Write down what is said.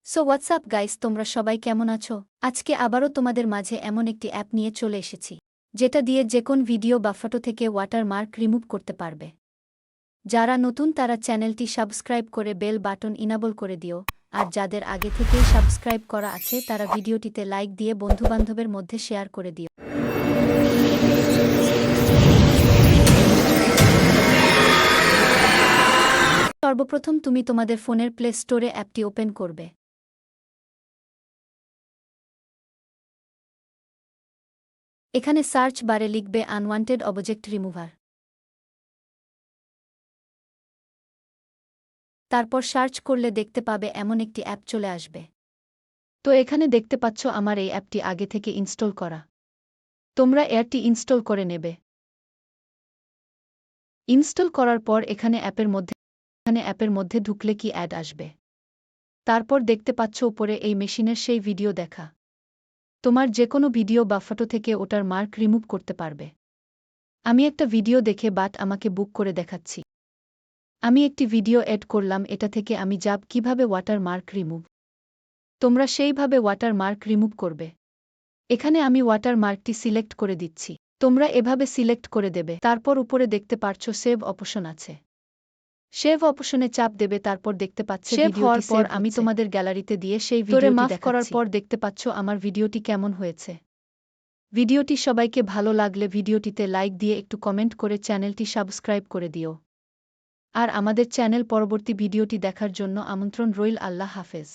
So WhatsApp guys, তোমরা সবাই কেমন আছো? আজকে আবারও তোমাদের মাঝে এমন একটি অ্যাপ নিয়ে চলে এসেছি, যেটা দিয়ে যেকোন ভিডিও বা ফটো থেকে ওয়াটারমার্ক রিমুভ করতে পারবে। যারা নতুন তারা চ্যানেলটি সাবস্ক্রাইব করে বেল বাটন ইনাবল করে দিও, আর যাদের আগে থেকেই সাবস্ক্রাইব করা আছে তারা ভিডিওটিতে লাইক দিয়ে বন্ধুবান্ধবের মধ্যে শেয়ার করে দিও। সর্বপ্রথম তুমি তোমাদের ফোনের প্লে স্টোরে অ্যাপটি ওপেন করবে। এখানে সার্চ বারে লিখবে আনওয়ান্টেড অবজেক্ট রিমুভার। তারপর সার্চ করলে দেখতে পাবে এমন একটি অ্যাপ চলে আসবে। তো এখানে দেখতে পাচ্ছ আমার এই অ্যাপটি আগে থেকে ইনস্টল করা। তোমরা অ্যাপটি ইনস্টল করে নেবে। ইনস্টল করার পর এখানে অ্যাপের মধ্যে ঢুকলে কি অ্যাড আসবে। তারপর দেখতে পাচ্ছ উপরে এই মেশিনের সেই ভিডিও দেখা। তোমার যে কোনো ভিডিও বা ফটো থেকে ওটার মার্ক রিমুভ করতে পারবে। আমি একটা ভিডিও দেখে আমাকে বুক করে দেখাচ্ছি। আমি একটি ভিডিও এড করলাম, এটা থেকে আমি যাব কিভাবে ওয়াটার মার্ক রিমুভ। তোমরা সেইভাবে ওয়াটার মার্ক রিমুভ করবে। এখানে আমি ওয়াটার মার্কটি সিলেক্ট করে দিচ্ছি। তোমরা এভাবে সিলেক্ট করে দেবে। তারপর উপরে দেখতে পারছো সেভ অপশন আছে। সেভ অপশনে চাপ দেবে, তারপর দেখতে পাচ্ছে সেভ হওয়ার ভিডিওটি পর সেভ আমি হচ্ছে। তোমাদের গ্যালারিতে দিয়ে সেই তোরে ভিডিওটি মাফ করার দেখাচ্ছি। পর দেখতে পাচ্ছ আমার ভিডিওটি কেমন হয়েছে। ভিডিওটি সবাইকে ভালো লাগলে ভিডিওটিতে লাইক দিয়ে একটু কমেন্ট করে চ্যানেলটি সাবস্ক্রাইব করে দিও। আর আমাদের চ্যানেল পরবর্তী ভিডিওটি দেখার জন্য আমন্ত্রণ রইল। আল্লাহ হাফেজ।